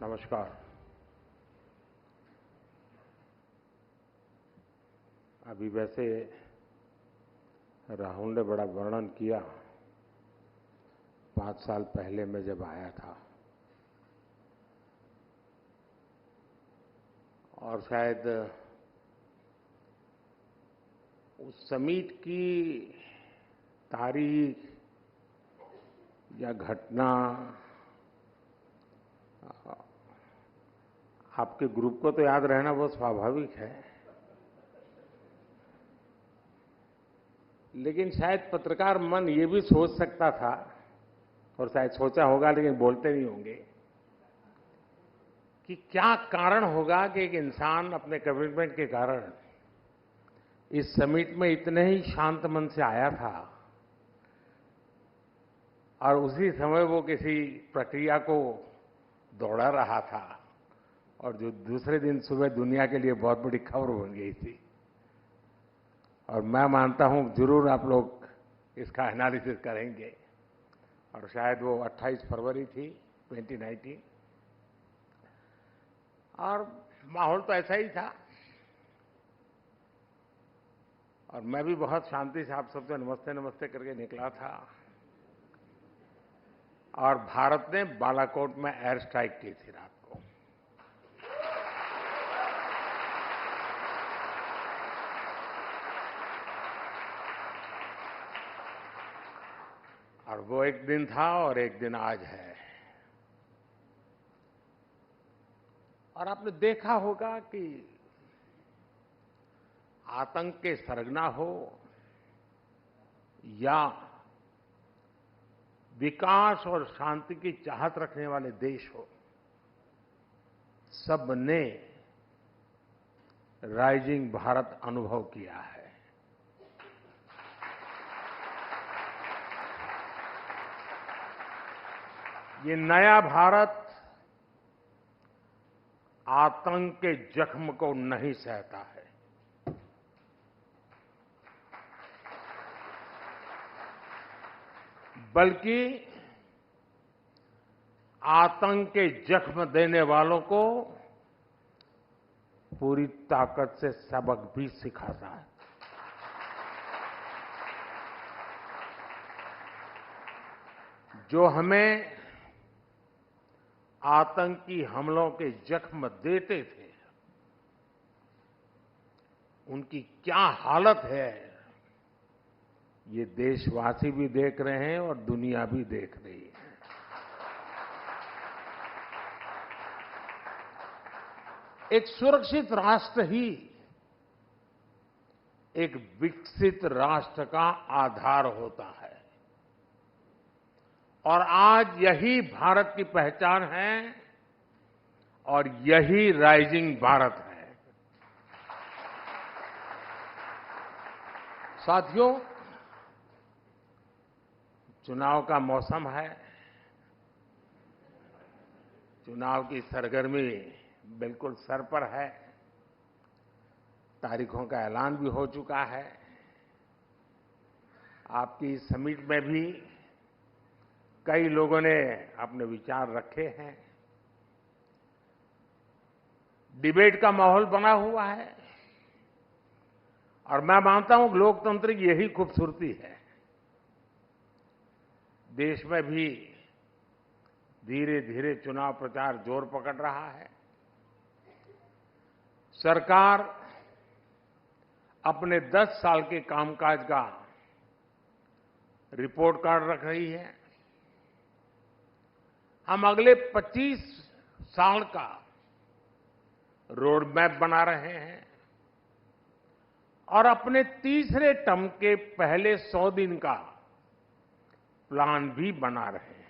नमस्कार। अभी वैसे राहुल ने बड़ा वर्णन किया 5 साल पहले मैं जब आया था, और शायद उस समिट की तारीख या घटना आपके ग्रुप को तो याद रहना बहुत स्वाभाविक है, लेकिन शायद पत्रकार मन ये भी सोच सकता था, और शायद सोचा होगा लेकिन बोलते नहीं होंगे, कि क्या कारण होगा कि एक इंसान अपने कमिटमेंट के कारण इस समिट में इतने ही शांत मन से आया था और उसी समय वो किसी प्रक्रिया को दौड़ा रहा था, और जो दूसरे दिन सुबह दुनिया के लिए बहुत बड़ी खबर बन गई थी। और मैं मानता हूं जरूर आप लोग इसका एनालिसिस करेंगे, और शायद वो 28 फरवरी थी 2019, और माहौल तो ऐसा ही था। और मैं भी बहुत शांति से आप सबसे नमस्ते नमस्ते करके निकला था, और भारत ने बालाकोट में एयर स्ट्राइक की थी रात को। और वो एक दिन था और एक दिन आज है। और आपने देखा होगा कि आतंक के सरगना हो या विकास और शांति की चाहत रखने वाले देश हो, सबने राइजिंग भारत अनुभव किया है। ये नया भारत आतंक के जख्म को नहीं सहता है। बल्कि आतंक के जख्म देने वालों को पूरी ताकत से सबक भी सिखाता है। जो हमें आतंकी हमलों के जख्म देते थे, उनकी क्या हालत है, ये देशवासी भी देख रहे हैं और दुनिया भी देख रही है। एक सुरक्षित राष्ट्र ही एक विकसित राष्ट्र का आधार होता है, और आज यही भारत की पहचान है, और यही राइजिंग भारत है। साथियों, चुनाव का मौसम है। चुनाव की सरगर्मी बिल्कुल सर पर है। तारीखों का ऐलान भी हो चुका है। आपकी समिट में भी कई लोगों ने अपने विचार रखे हैं। डिबेट का माहौल बना हुआ है, और मैं मानता हूं कि लोकतंत्र की यही खूबसूरती है। देश में भी धीरे धीरे चुनाव प्रचार जोर पकड़ रहा है। सरकार अपने 10 साल के कामकाज का रिपोर्ट कार्ड रख रही है। हम अगले 25 साल का रोड मैप बना रहे हैं, और अपने तीसरे टर्म के पहले 100 दिन का प्लान भी बना रहे हैं।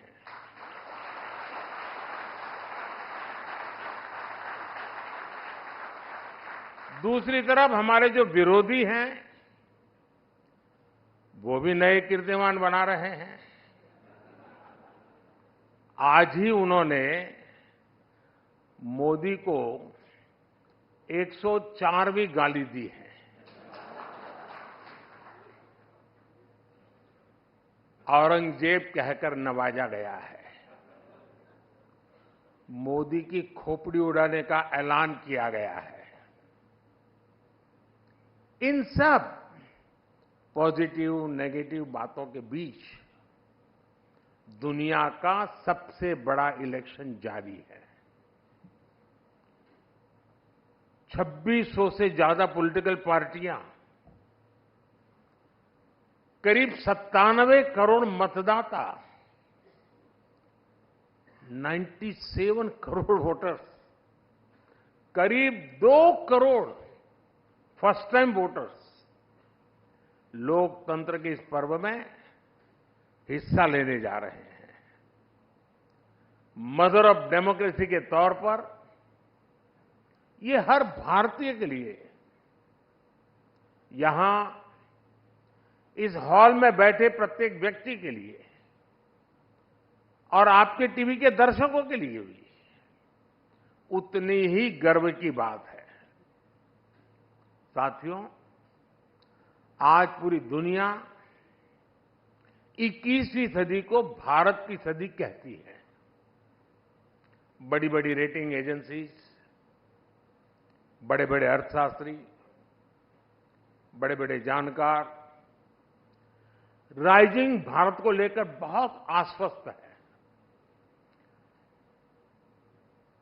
दूसरी तरफ हमारे जो विरोधी हैं, वो भी नए कीर्तिमान बना रहे हैं। आज ही उन्होंने मोदी को 104वीं गाली दी है। औरंगजेब कहकर नवाजा गया है। मोदी की खोपड़ी उड़ाने का ऐलान किया गया है। इन सब पॉजिटिव नेगेटिव बातों के बीच दुनिया का सबसे बड़ा इलेक्शन जारी है। 2600 से ज्यादा पॉलिटिकल पार्टियां, करीब 97 करोड़ मतदाता, 97 करोड़ वोटर्स, करीब 2 करोड़ फर्स्ट टाइम वोटर्स लोकतंत्र के इस पर्व में हिस्सा लेने जा रहे हैं। मदर ऑफ डेमोक्रेसी के तौर पर ये हर भारतीय के लिए, यहां इस हॉल में बैठे प्रत्येक व्यक्ति के लिए और आपके टीवी के दर्शकों के लिए भी उतनी ही गर्व की बात है। साथियों, आज पूरी दुनिया 21वीं सदी को भारत की सदी कहती है। बड़ी बड़ी रेटिंग एजेंसीज, बड़े बड़े अर्थशास्त्री, बड़े बड़े जानकार राइजिंग भारत को लेकर बहुत आश्वस्त है।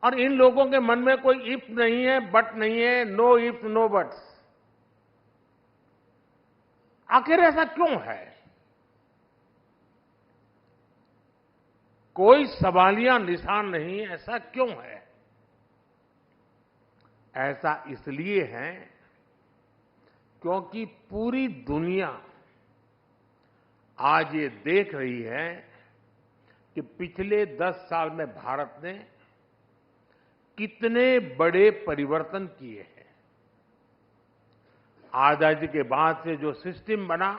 और इन लोगों के मन में कोई इफ नहीं है, बट नहीं है, नो इफ नो बट्स। आखिर ऐसा क्यों है? कोई सवालिया निशान नहीं, ऐसा क्यों है? ऐसा इसलिए है क्योंकि पूरी दुनिया आज ये देख रही है कि पिछले 10 साल में भारत ने कितने बड़े परिवर्तन किए हैं। आजादी के बाद से जो सिस्टम बना,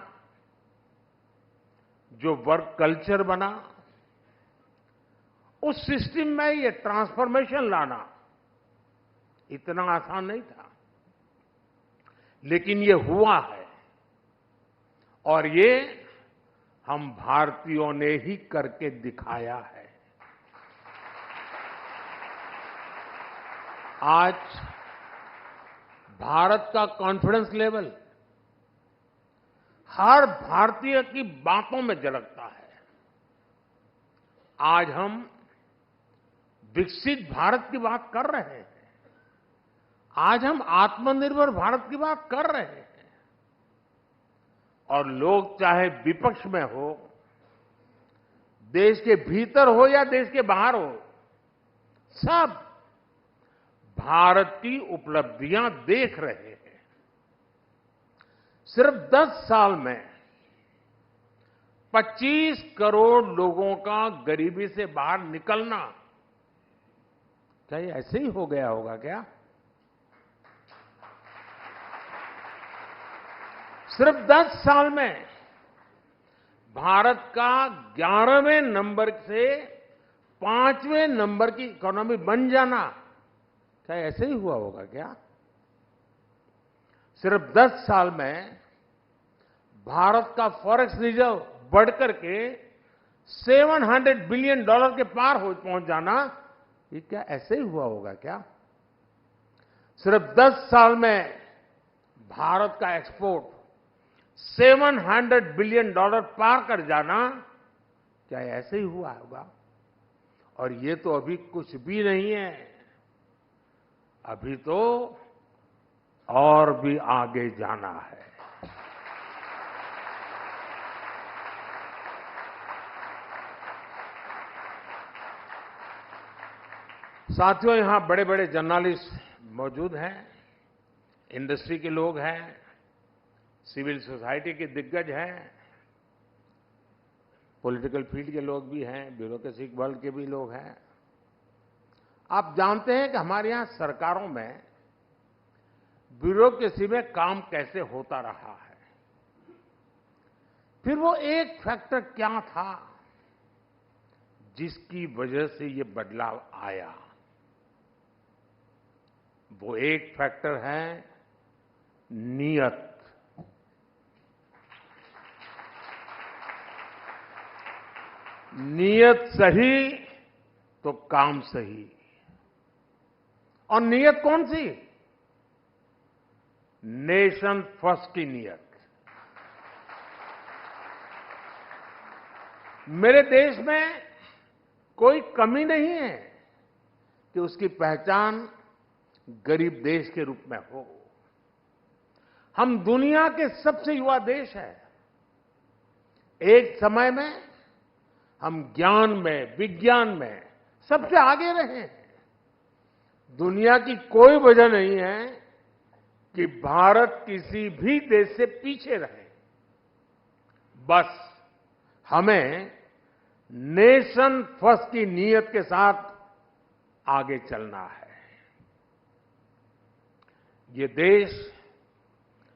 जो वर्क कल्चर बना, उस सिस्टम में ये ट्रांसफॉर्मेशन लाना इतना आसान नहीं था, लेकिन ये हुआ है और ये हम भारतीयों ने ही करके दिखाया है। आज भारत का कॉन्फिडेंस लेवल हर भारतीय की बातों में झलकता है। आज हम विकसित भारत की बात कर रहे हैं। आज हम आत्मनिर्भर भारत की बात कर रहे हैं। और लोग चाहे विपक्ष में हो, देश के भीतर हो या देश के बाहर हो, सब भारत की उपलब्धियां देख रहे हैं। सिर्फ 10 साल में 25 करोड़ लोगों का गरीबी से बाहर निकलना, क्या ये ऐसे ही हो गया होगा क्या? सिर्फ 10 साल में भारत का 11वें नंबर से 5वें नंबर की इकोनॉमी बन जाना, क्या ऐसे ही हुआ होगा क्या? सिर्फ 10 साल में भारत का फॉरेक्स रिजर्व बढ़कर के $700 बिलियन के पार पहुंच जाना, ये क्या ऐसे ही हुआ होगा क्या? सिर्फ 10 साल में भारत का एक्सपोर्ट $700 बिलियन पार कर जाना, क्या ऐसे ही हुआ होगा? और ये तो अभी कुछ भी नहीं है, अभी तो और भी आगे जाना है। साथियों, यहां बड़े बड़े जर्नलिस्ट मौजूद हैं, इंडस्ट्री के लोग हैं, सिविल सोसाइटी के दिग्गज हैं, पॉलिटिकल फील्ड के लोग भी हैं, ब्यूरोक्रेसी वर्ल्ड के भी लोग हैं। आप जानते हैं कि हमारे यहां सरकारों में ब्यूरोक्रेसी में काम कैसे होता रहा है। फिर वो एक फैक्टर क्या था जिसकी वजह से ये बदलाव आया? वो एक फैक्टर है नियत। नियत सही तो काम सही। और नीयत कौन सी? नेशन फर्स्ट की नीयत। मेरे देश में कोई कमी नहीं है कि उसकी पहचान गरीब देश के रूप में हो। हम दुनिया के सबसे युवा देश हैं। एक समय में हम ज्ञान में, विज्ञान में सबसे आगे रहे हैं। दुनिया की कोई वजह नहीं है कि भारत किसी भी देश से पीछे रहे। बस हमें नेशन फर्स्ट की नीयत के साथ आगे चलना है। ये देश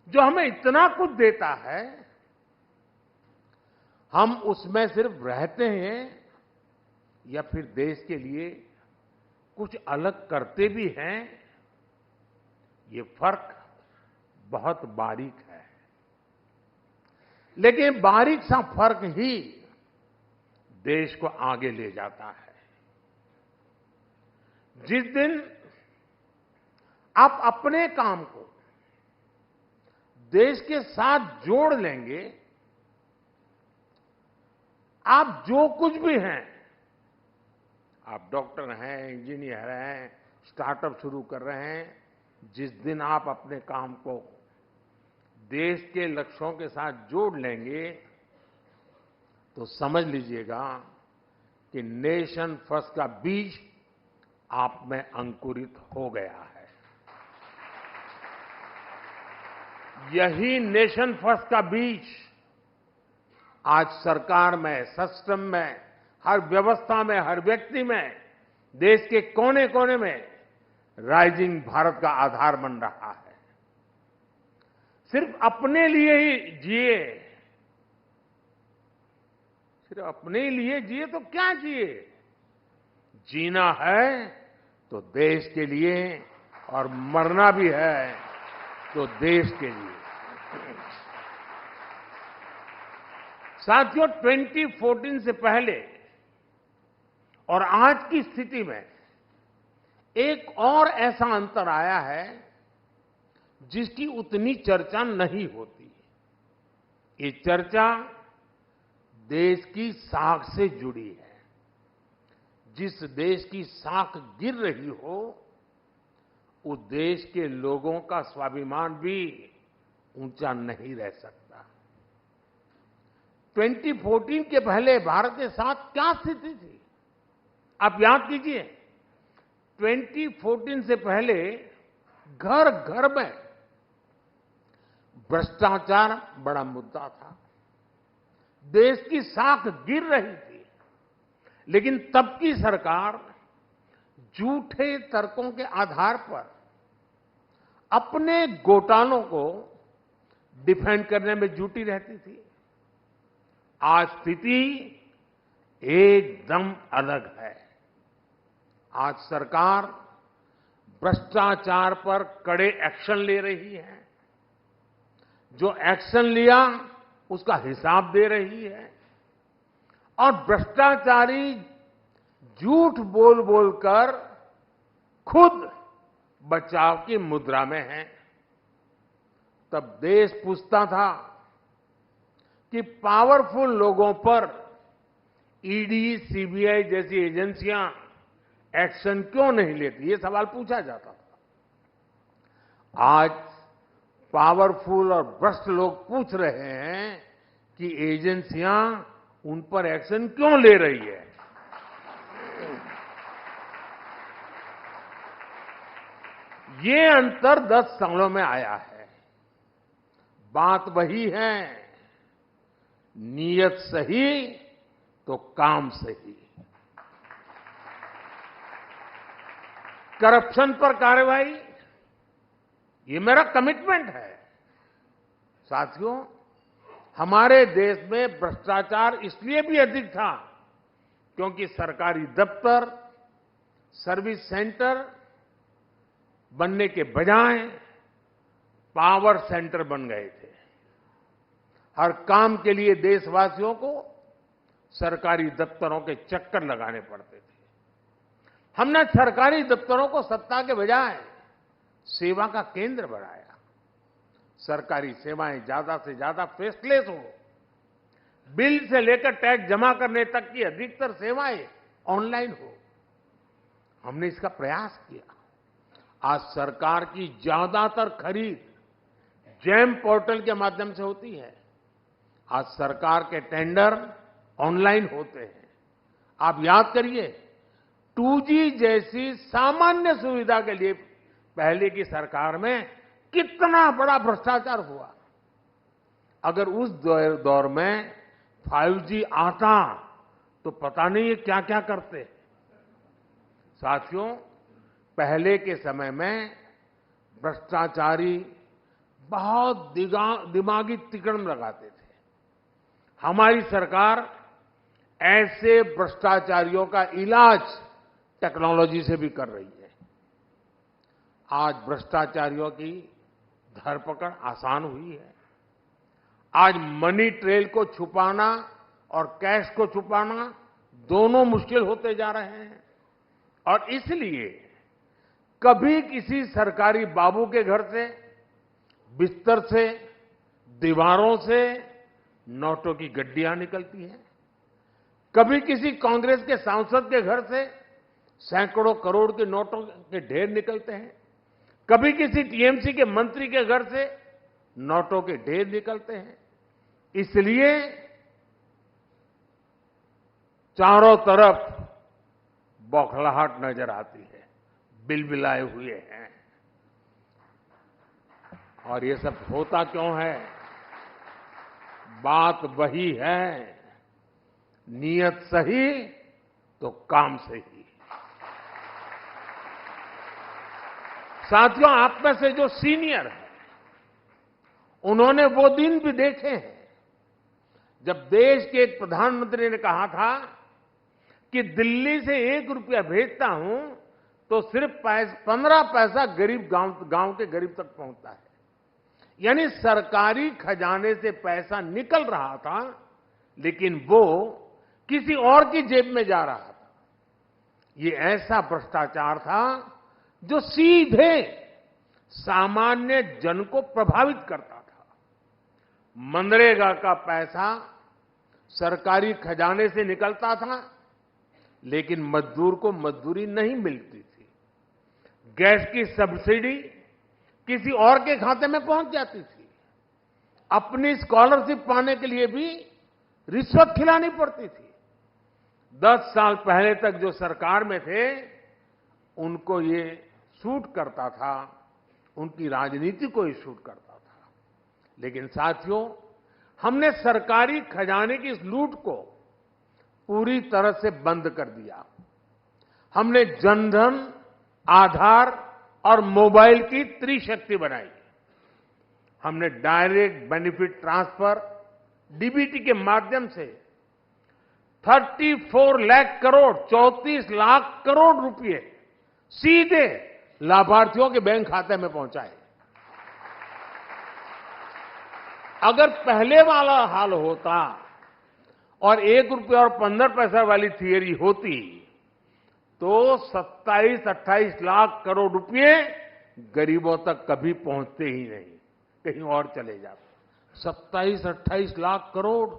जो हमें इतना कुछ देता है, हम उसमें सिर्फ रहते हैं या फिर देश के लिए कुछ अलग करते भी हैं, ये फर्क बहुत बारीक है। लेकिन बारीक सा फर्क ही देश को आगे ले जाता है। जिस दिन आप अपने काम को देश के साथ जोड़ लेंगे, आप जो कुछ भी हैं, आप डॉक्टर हैं, इंजीनियर हैं, स्टार्टअप शुरू कर रहे हैं, जिस दिन आप अपने काम को देश के लक्ष्यों के साथ जोड़ लेंगे, तो समझ लीजिएगा कि नेशन फर्स्ट का बीज आप में अंकुरित हो गया है। यही नेशन फर्स्ट का बीज आज सरकार में, सिस्टम में, हर व्यवस्था में, हर व्यक्ति में, देश के कोने कोने में राइजिंग भारत का आधार बन रहा है। सिर्फ अपने लिए ही जिए, सिर्फ अपने लिए जिए तो क्या जिए? जीना है तो देश के लिए, और मरना भी है तो देश के लिए। साथियों, 2014 से पहले और आज की स्थिति में एक और ऐसा अंतर आया है जिसकी उतनी चर्चा नहीं होती। ये चर्चा देश की साख से जुड़ी है। जिस देश की साख गिर रही हो, उस देश के लोगों का स्वाभिमान भी ऊंचा नहीं रह सकता। 2014 के पहले भारत के साथ क्या स्थिति थी? आप याद कीजिए, 2014 से पहले घर घर में भ्रष्टाचार बड़ा मुद्दा था। देश की साख गिर रही थी, लेकिन तब की सरकार झूठे तर्कों के आधार पर अपने घोटालों को डिफेंड करने में जुटी रहती थी। आज स्थिति एकदम अलग है। आज सरकार भ्रष्टाचार पर कड़े एक्शन ले रही है। जो एक्शन लिया उसका हिसाब दे रही है, और भ्रष्टाचारी झूठ बोल बोलकर खुद बचाव की मुद्रा में है। तब देश पूछता था कि पावरफुल लोगों पर ईडी, सीबीआई जैसी एजेंसियां एक्शन क्यों नहीं लेती, ये सवाल पूछा जाता था। आज पावरफुल और भ्रष्ट लोग पूछ रहे हैं कि एजेंसियां उन पर एक्शन क्यों ले रही है। ये अंतर 10 सालों में आया है। बात वही है, नीयत सही तो काम सही। करप्शन पर कार्रवाई, ये मेरा कमिटमेंट है। साथियों, हमारे देश में भ्रष्टाचार इसलिए भी अधिक था क्योंकि सरकारी दफ्तर, सर्विस सेंटर बनने के बजाय पावर सेंटर बन गए थे। हर काम के लिए देशवासियों को सरकारी दफ्तरों के चक्कर लगाने पड़ते थे। हमने सरकारी दफ्तरों को सत्ता के बजाय सेवा का केंद्र बनाया। सरकारी सेवाएं ज्यादा से ज्यादा फेसलेस हो, बिल से लेकर टैक्स जमा करने तक की अधिकतर सेवाएं ऑनलाइन हो। हमने इसका प्रयास किया। आज सरकार की ज्यादातर खरीद जेम पोर्टल के माध्यम से होती है। आज सरकार के टेंडर ऑनलाइन होते हैं। आप याद करिए, 2G जैसी सामान्य सुविधा के लिए पहले की सरकार में कितना बड़ा भ्रष्टाचार हुआ। अगर उस दौर में 5G आता तो पता नहीं ये क्या क्या करते। साथियों, पहले के समय में भ्रष्टाचारी बहुत दिमागी तिकड़म लगाते थे। हमारी सरकार ऐसे भ्रष्टाचारियों का इलाज टेक्नोलॉजी से भी कर रही है। आज भ्रष्टाचारियों की धरपकड़ आसान हुई है। आज मनी ट्रेल को छुपाना और कैश को छुपाना दोनों मुश्किल होते जा रहे हैं। और इसलिए कभी किसी सरकारी बाबू के घर से, बिस्तर से, दीवारों से नोटों की गड्डियां निकलती हैं। कभी किसी कांग्रेस के सांसद के घर से सैकड़ों करोड़ के नोटों के ढेर निकलते हैं। कभी किसी टीएमसी के मंत्री के घर से नोटों के ढेर निकलते हैं। इसलिए चारों तरफ बौखलाहट नजर आती है, बिलबिलाए हुए हैं। और ये सब होता क्यों है? बात वही है, नीयत सही तो काम सही। साथियों, आप में से जो सीनियर हैं, उन्होंने वो दिन भी देखे हैं जब देश के एक प्रधानमंत्री ने कहा था कि दिल्ली से 1 रुपया भेजता हूं तो सिर्फ 15 पैसा गरीब गांव के गरीब तक पहुंचता है। यानी सरकारी खजाने से पैसा निकल रहा था, लेकिन वो किसी और की जेब में जा रहा था। ये ऐसा भ्रष्टाचार था जो सीधे सामान्य जन को प्रभावित करता था। मनरेगा का पैसा सरकारी खजाने से निकलता था, लेकिन मजदूर को मजदूरी नहीं मिलती थी। गैस की सब्सिडी किसी और के खाते में पहुंच जाती थी। अपनी स्कॉलरशिप पाने के लिए भी रिश्वत खिलानी पड़ती थी। 10 साल पहले तक जो सरकार में थे, उनको ये सूट करता था, उनकी राजनीति को ही सूट करता था। लेकिन साथियों, हमने सरकारी खजाने की इस लूट को पूरी तरह से बंद कर दिया। हमने जनधन, आधार और मोबाइल की त्रिशक्ति बनाई। हमने डायरेक्ट बेनिफिट ट्रांसफर, डीबीटी के माध्यम से 34 लाख करोड़, 34 लाख करोड़ रुपए सीधे लाभार्थियों के बैंक खाते में पहुंचाए। अगर पहले वाला हाल होता और 1 रुपया और 15 पैसा वाली थियरी होती तो 27-28 लाख करोड़ रुपए गरीबों तक कभी पहुंचते ही नहीं, कहीं और चले जाते। 27-28 लाख करोड़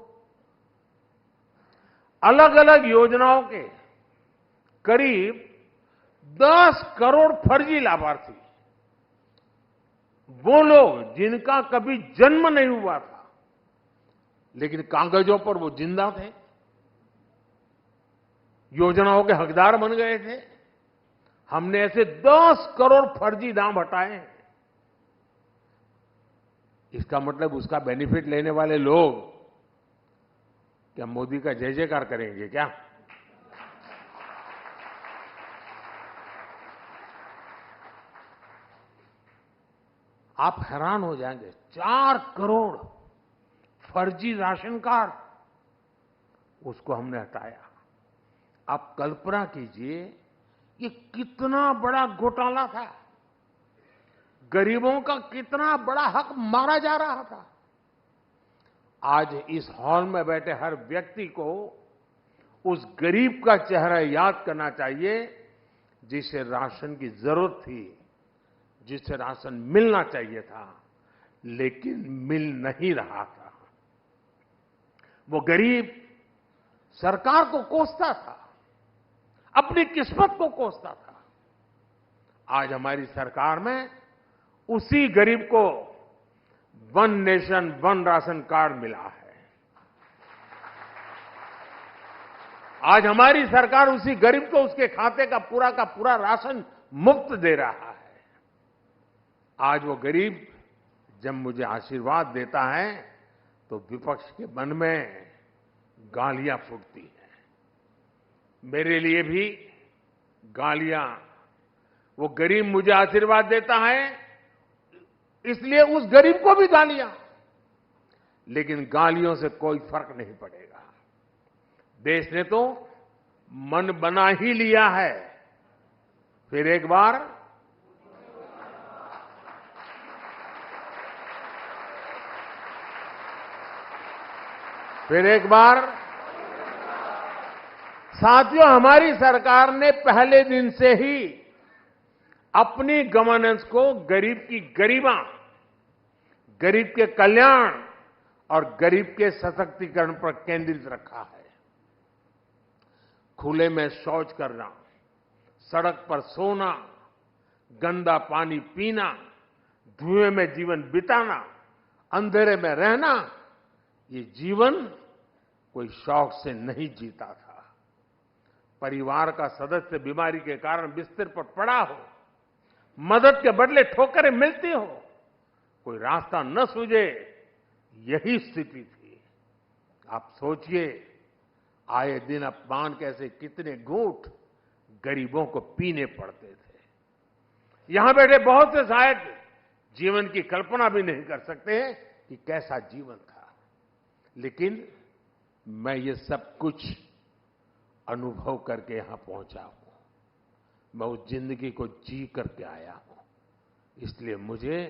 अलग अलग योजनाओं के करीब 10 करोड़ फर्जी लाभार्थी, वो लोग जिनका कभी जन्म नहीं हुआ था, लेकिन कागजों पर वो जिंदा थे, योजनाओं के हकदार बन गए थे। हमने ऐसे 10 करोड़ फर्जी नाम हटाए हैं। इसका मतलब उसका बेनिफिट लेने वाले लोग क्या मोदी का जय जयकार करेंगे क्या? आप हैरान हो जाएंगे, 4 करोड़ फर्जी राशन कार्ड, उसको हमने हटाया। आप कल्पना कीजिए, ये कितना बड़ा घोटाला था, गरीबों का कितना बड़ा हक मारा जा रहा था। आज इस हॉल में बैठे हर व्यक्ति को उस गरीब का चेहरा याद करना चाहिए जिसे राशन की जरूरत थी, जिसे राशन मिलना चाहिए था, लेकिन मिल नहीं रहा था। वो गरीब सरकार को कोसता था, अपनी किस्मत को कोसता था। आज हमारी सरकार में उसी गरीब को one nation one ration card मिला है। आज हमारी सरकार उसी गरीब को उसके खाते का पूरा राशन मुफ्त दे रहा है। आज वो गरीब जब मुझे आशीर्वाद देता है तो विपक्ष के मन में गालियां फूटती हैं। मेरे लिए भी गालियां, वो गरीब मुझे आशीर्वाद देता है इसलिए उस गरीब को भी गालियां, लेकिन गालियों से कोई फर्क नहीं पड़ेगा। देश ने तो मन बना ही लिया है। फिर एक बार साथियों, हमारी सरकार ने पहले दिन से ही अपनी गवर्नेंस को गरीब की गरिमा, गरीब के कल्याण और गरीब के सशक्तिकरण पर केंद्रित रखा है। खुले में शौच करना, सड़क पर सोना, गंदा पानी पीना, धुएं में जीवन बिताना, अंधेरे में रहना, ये जीवन कोई शौक से नहीं जीता था। परिवार का सदस्य बीमारी के कारण बिस्तर पर पड़ा हो, मदद के बदले ठोकरें मिलती हो, कोई रास्ता न सूझे, यही स्थिति थी। आप सोचिए, आए दिन अपमान कैसे कितने घूंट गरीबों को पीने पड़ते थे। यहां बैठे बहुत से शायद जीवन की कल्पना भी नहीं कर सकते हैं कि कैसा जीवन था, लेकिन मैं ये सब कुछ अनुभव करके यहां पहुंचा हूं। मैं उस जिंदगी को जी करके आया हूं, इसलिए मुझे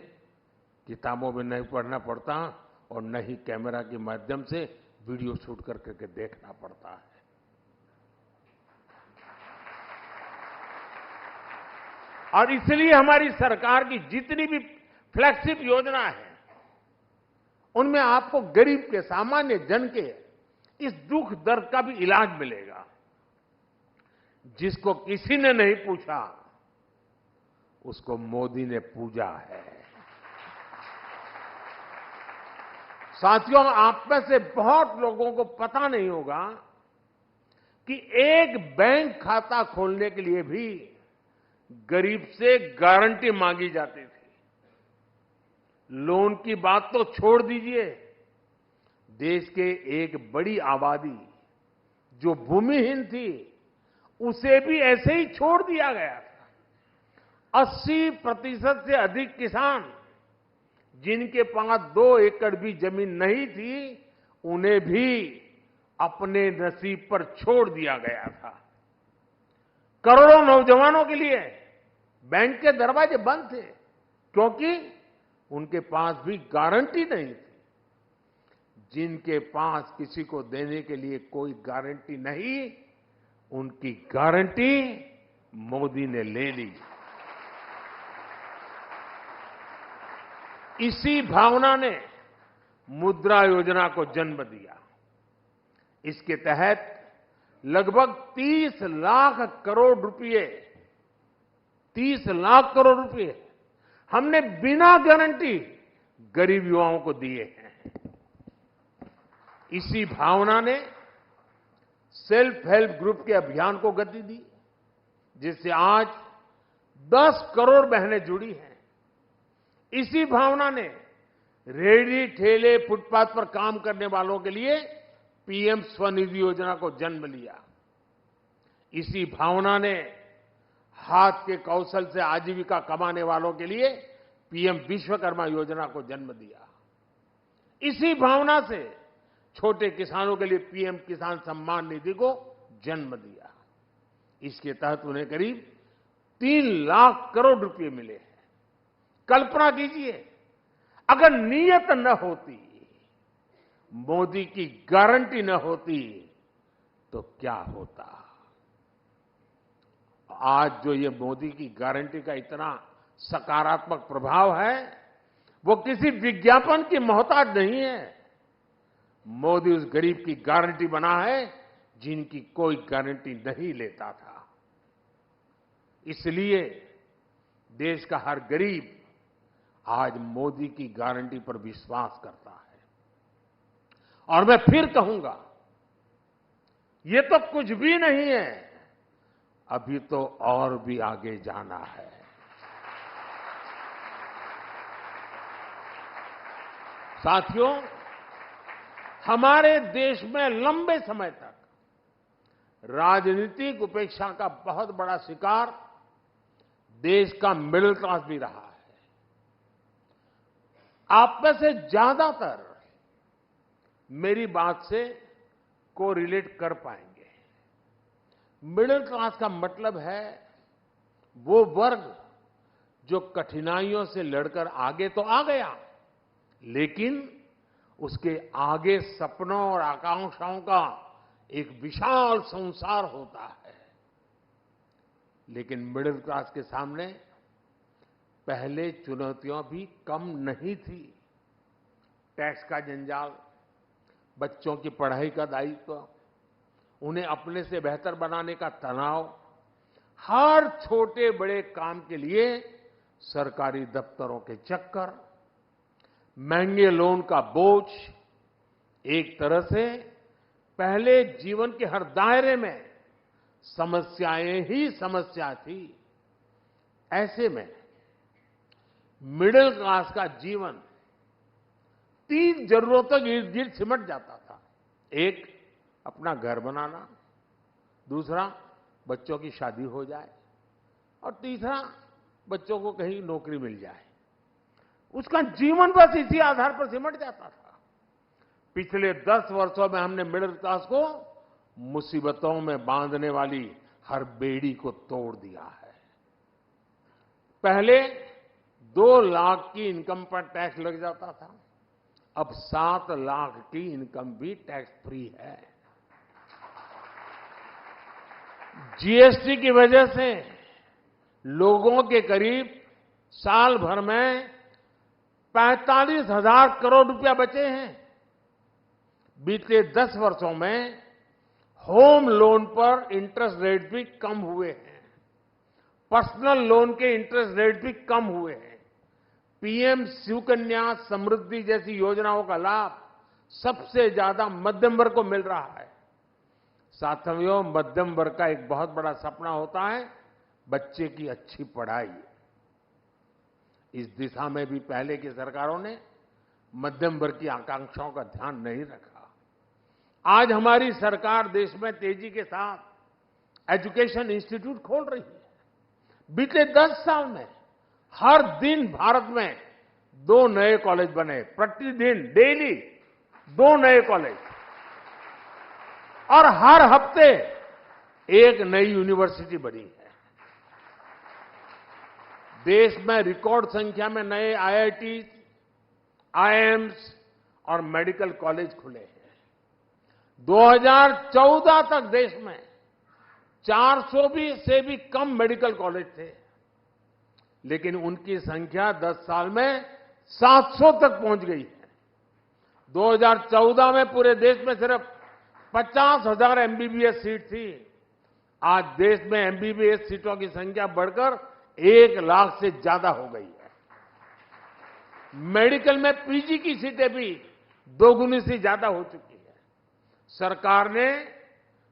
किताबों में नहीं पढ़ना पड़ता और न ही कैमरा के माध्यम से वीडियो शूट करके देखना पड़ता है। और इसलिए हमारी सरकार की जितनी भी फ्लैगशिप योजना है, उनमें आपको गरीब के, सामान्य जन के इस दुख दर्द का भी इलाज मिलेगा। जिसको किसी ने नहीं पूछा, उसको मोदी ने पूजा है। साथियों, आप में से बहुत लोगों को पता नहीं होगा कि एक बैंक खाता खोलने के लिए भी गरीब से गारंटी मांगी जाती थी। लोन की बात तो छोड़ दीजिए, देश के एक बड़ी आबादी जो भूमिहीन थी, उसे भी ऐसे ही छोड़ दिया गया था। 80% से अधिक किसान जिनके पास 2 एकड़ भी जमीन नहीं थी, उन्हें भी अपने नसीब पर छोड़ दिया गया था। करोड़ों नौजवानों के लिए बैंक के दरवाजे बंद थे, क्योंकि उनके पास भी गारंटी नहीं थी। जिनके पास किसी को देने के लिए कोई गारंटी नहीं, उनकी गारंटी मोदी ने ले ली। इसी भावना ने मुद्रा योजना को जन्म दिया। इसके तहत लगभग 30 लाख करोड़ रुपए, 30 लाख करोड़ रुपए हमने बिना गारंटी गरीब युवाओं को दिए हैं। इसी भावना ने सेल्फ हेल्प ग्रुप के अभियान को गति दी, जिससे आज 10 करोड़ बहनें जुड़ी हैं। इसी भावना ने रेहड़ी ठेले, फुटपाथ पर काम करने वालों के लिए पीएम स्वनिधि योजना को जन्म लिया। इसी भावना ने हाथ के कौशल से आजीविका कमाने वालों के लिए पीएम विश्वकर्मा योजना को जन्म दिया। इसी भावना से छोटे किसानों के लिए पीएम किसान सम्मान निधि को जन्म दिया। इसके तहत उन्हें करीब 3 लाख करोड़ रुपए मिले हैं। कल्पना कीजिए, अगर नीयत न होती, मोदी की गारंटी न होती, तो क्या होता। आज जो ये मोदी की गारंटी का इतना सकारात्मक प्रभाव है, वो किसी विज्ञापन की मोहताज नहीं है। मोदी उस गरीब की गारंटी बना है जिनकी कोई गारंटी नहीं लेता था। इसलिए देश का हर गरीब आज मोदी की गारंटी पर विश्वास करता है। और मैं फिर कहूंगा, ये तो कुछ भी नहीं है, अभी तो और भी आगे जाना है। साथियों, हमारे देश में लंबे समय तक राजनीतिक उपेक्षा का बहुत बड़ा शिकार देश का मिडिल क्लास भी रहा है। आप में से ज्यादातर मेरी बात से कोरिलेट कर पाएंगे। मिडिल क्लास का मतलब है वो वर्ग जो कठिनाइयों से लड़कर आगे तो आ गया, लेकिन उसके आगे सपनों और आकांक्षाओं का एक विशाल संसार होता है। लेकिन मिडिल क्लास के सामने पहले चुनौतियां भी कम नहीं थी। टैक्स का जंजाल, बच्चों की पढ़ाई का दायित्व, उन्हें अपने से बेहतर बनाने का तनाव, हर छोटे बड़े काम के लिए सरकारी दफ्तरों के चक्कर, महंगे लोन का बोझ, एक तरह से पहले जीवन के हर दायरे में समस्याएं ही समस्या थी। ऐसे में मिडिल क्लास का जीवन 3 जरूरतों के इर्द गिर्द सिमट जाता था। एक, अपना घर बनाना, दूसरा, बच्चों की शादी हो जाए, और तीसरा, बच्चों को कहीं नौकरी मिल जाए। उसका जीवन बस इसी आधार पर सिमट जाता था। पिछले 10 वर्षों में हमने मिडिल क्लास को मुसीबतों में बांधने वाली हर बेड़ी को तोड़ दिया है। पहले 2 लाख की इनकम पर टैक्स लग जाता था, अब 7 लाख की इनकम भी टैक्स फ्री है। जीएसटी की वजह से लोगों के करीब साल भर में 45,000 करोड़ रुपया बचे हैं। बीते 10 वर्षों में होम लोन पर इंटरेस्ट रेट भी कम हुए हैं, पर्सनल लोन के इंटरेस्ट रेट भी कम हुए हैं। पीएम सुकन्या समृद्धि जैसी योजनाओं का लाभ सबसे ज्यादा मध्यम वर्ग को मिल रहा है। साथियों, मध्यम वर्ग का एक बहुत बड़ा सपना होता है बच्चे की अच्छी पढ़ाई। इस दिशा में भी पहले की सरकारों ने मध्यम वर्ग की आकांक्षाओं का ध्यान नहीं रखा। आज हमारी सरकार देश में तेजी के साथ एजुकेशन इंस्टीट्यूट खोल रही है। बीते 10 साल में हर दिन भारत में 2 नए कॉलेज बने, प्रतिदिन डेली 2 नए कॉलेज, और हर हफ्ते एक नई यूनिवर्सिटी बनी है। देश में रिकॉर्ड संख्या में नए आईआईटी, आईआईएम्स और मेडिकल कॉलेज खुले हैं। 2014 तक देश में 400 से भी कम मेडिकल कॉलेज थे, लेकिन उनकी संख्या 10 साल में 700 तक पहुंच गई है। 2014 में पूरे देश में सिर्फ 50,000 एमबीबीएस सीट थी। आज देश में एमबीबीएस सीटों की संख्या बढ़कर 1 लाख से ज्यादा हो गई है। मेडिकल में पीजी की सीटें भी 2 गुनी से ज्यादा हो चुकी है। सरकार ने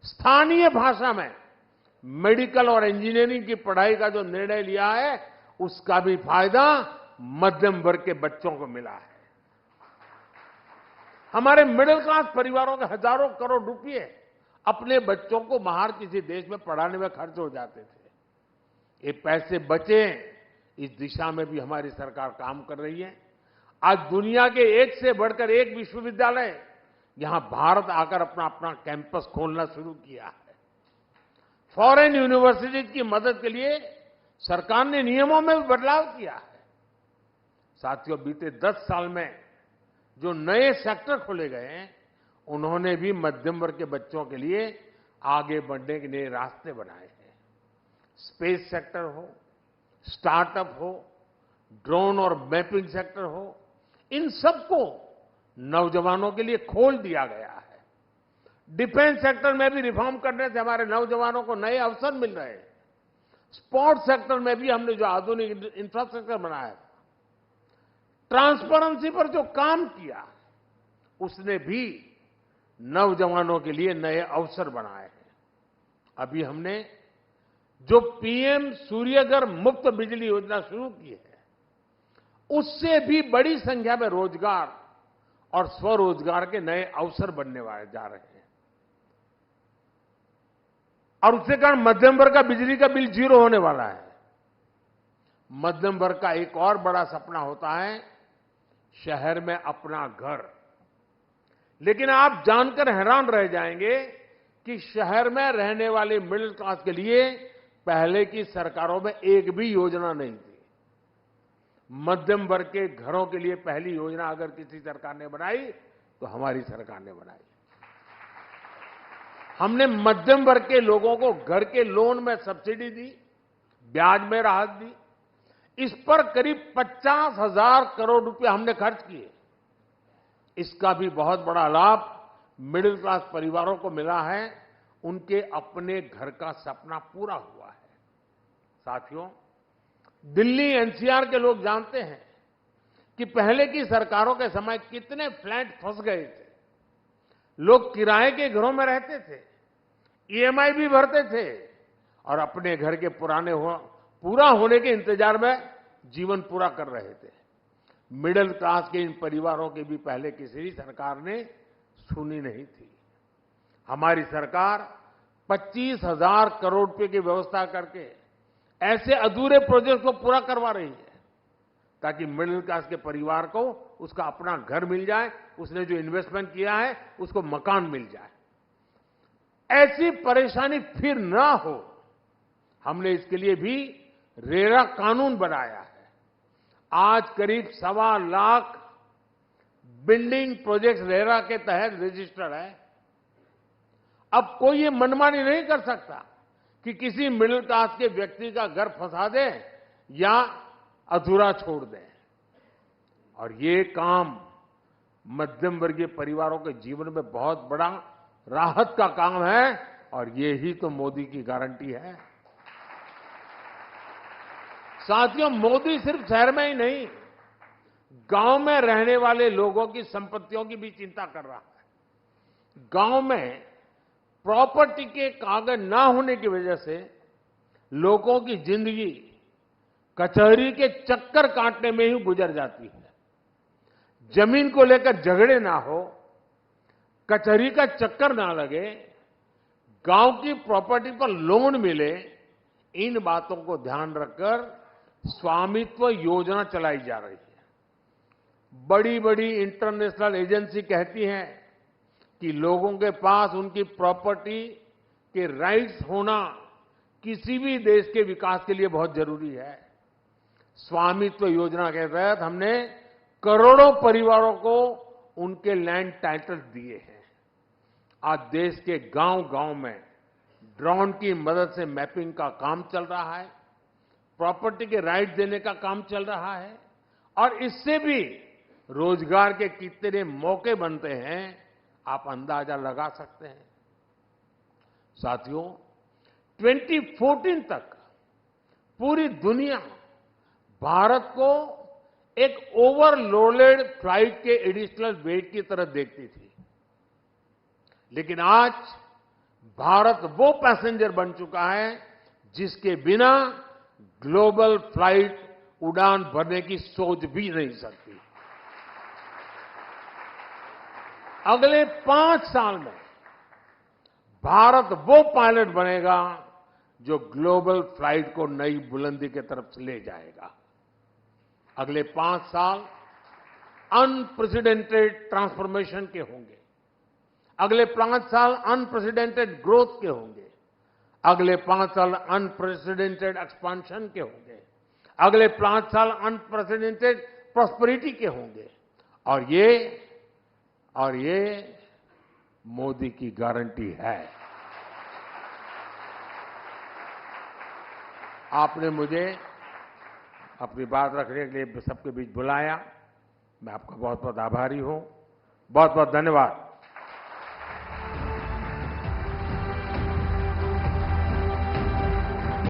स्थानीय भाषा में मेडिकल और इंजीनियरिंग की पढ़ाई का जो निर्णय लिया है, उसका भी फायदा मध्यम वर्ग के बच्चों को मिला है। हमारे मिडिल क्लास परिवारों के हजारों करोड़ रुपए अपने बच्चों को बाहर किसी देश में पढ़ाने में खर्च हो जाते थे। ये पैसे बचे, इस दिशा में भी हमारी सरकार काम कर रही है। आज दुनिया के एक से बढ़कर एक विश्वविद्यालय यहां भारत आकर अपना कैंपस खोलना शुरू किया है। फॉरेन यूनिवर्सिटीज की मदद के लिए सरकार ने नियमों में भी बदलाव किया है। साथियों, बीते 10 साल में जो नए सेक्टर खोले गए हैं, उन्होंने भी मध्यम वर्ग के बच्चों के लिए आगे बढ़ने के नए रास्ते बनाए हैं। स्पेस सेक्टर हो, स्टार्टअप हो, ड्रोन और मैपिंग सेक्टर हो, इन सबको नौजवानों के लिए खोल दिया गया है। डिफेंस सेक्टर में भी रिफॉर्म करने से हमारे नौजवानों को नए अवसर मिल रहे हैं। स्पोर्ट्स सेक्टर में भी हमने जो आधुनिक इंफ्रास्ट्रक्चर बनाया था, ट्रांसपेरेंसी पर जो काम किया, उसने भी नौजवानों के लिए नए अवसर बनाए हैं। अभी हमने जो पीएम सूर्यघर मुफ्त बिजली योजना शुरू की है, उससे भी बड़ी संख्या में रोजगार और स्वरोजगार के नए अवसर बनने वाले जा रहे हैं। और उसके कारण मध्यम वर्ग का बिजली का बिल 0 होने वाला है। मध्यम वर्ग का एक और बड़ा सपना होता है शहर में अपना घर। लेकिन आप जानकर हैरान रह जाएंगे कि शहर में रहने वाले मिडिल क्लास के लिए पहले की सरकारों में एक भी योजना नहीं थी। मध्यम वर्ग के घरों के लिए पहली योजना अगर किसी सरकार ने बनाई तो हमारी सरकार ने बनाई। हमने मध्यम वर्ग के लोगों को घर के लोन में सब्सिडी दी, ब्याज में राहत दी। इस पर करीब 50,000 करोड़ रुपए हमने खर्च किए। इसका भी बहुत बड़ा लाभ मिडिल क्लास परिवारों को मिला है। उनके अपने घर का सपना पूरा हुआ है। साथियों, दिल्ली एनसीआर के लोग जानते हैं कि पहले की सरकारों के समय कितने फ्लैट फंस गए थे। लोग किराए के घरों में रहते थे, ईएमआई भी भरते थे और अपने घर के पूरा होने के इंतजार में जीवन पूरा कर रहे थे। मिडिल क्लास के इन परिवारों की भी पहले किसी भी सरकार ने सुनी नहीं थी। हमारी सरकार 25,000 करोड़ रुपए की व्यवस्था करके ऐसे अधूरे प्रोजेक्ट को पूरा करवा रही है ताकि मिडिल क्लास के परिवार को उसका अपना घर मिल जाए, उसने जो इन्वेस्टमेंट किया है उसको मकान मिल जाए। ऐसी परेशानी फिर ना हो, हमने इसके लिए भी रेरा कानून बनाया है। आज करीब 1.25 लाख बिल्डिंग प्रोजेक्ट रेरा के तहत रजिस्टर्ड है। अब कोई ये मनमानी नहीं कर सकता कि किसी मिडिल क्लास के व्यक्ति का घर फंसा दे या अधूरा छोड़ दे। और ये काम मध्यम वर्गीय परिवारों के जीवन में बहुत बड़ा राहत का काम है और ये ही तो मोदी की गारंटी है। साथियों, मोदी सिर्फ शहर में ही नहीं, गांव में रहने वाले लोगों की संपत्तियों की भी चिंता कर रहा है। गांव में प्रॉपर्टी के कागज ना होने की वजह से लोगों की जिंदगी कचहरी के चक्कर काटने में ही गुजर जाती है। जमीन को लेकर झगड़े ना हो, कचहरी का चक्कर ना लगे, गांव की प्रॉपर्टी पर लोन मिले, इन बातों को ध्यान रखकर स्वामित्व योजना चलाई जा रही है। बड़ी बड़ी इंटरनेशनल एजेंसी कहती हैं कि लोगों के पास उनकी प्रॉपर्टी के राइट्स होना किसी भी देश के विकास के लिए बहुत जरूरी है। स्वामित्व योजना के तहत हमने करोड़ों परिवारों को उनके लैंड टाइटल दिए हैं। आज देश के गांव-गांव में ड्रोन की मदद से मैपिंग का काम चल रहा है, प्रॉपर्टी के राइट देने का काम चल रहा है और इससे भी रोजगार के कितने मौके बनते हैं, आप अंदाजा लगा सकते हैं। साथियों, 2014 तक पूरी दुनिया भारत को एक ओवरलोडेड फ्लाइट के एडिशनल वेट की तरह देखती थी। लेकिन आज भारत वो पैसेंजर बन चुका है जिसके बिना ग्लोबल फ्लाइट उड़ान भरने की सोच भी नहीं सकती। अगले 5 साल में भारत वो पायलट बनेगा जो ग्लोबल फ्लाइट को नई बुलंदी की तरफ से ले जाएगा। अगले 5 साल अनप्रेसिडेंटेड ट्रांसफॉर्मेशन के होंगे। अगले 5 साल अनप्रेसिडेंटेड ग्रोथ के होंगे। अगले 5 साल अनप्रेसिडेंटेड एक्सपांशन के होंगे। अगले 5 साल अनप्रेसिडेंटेड प्रॉस्पेरिटी के होंगे। और ये मोदी की गारंटी है। आपने मुझे अपनी बात रखने के लिए सबके बीच बुलाया। मैं आपका बहुत बहुत आभारी हूं। बहुत बहुत धन्यवाद।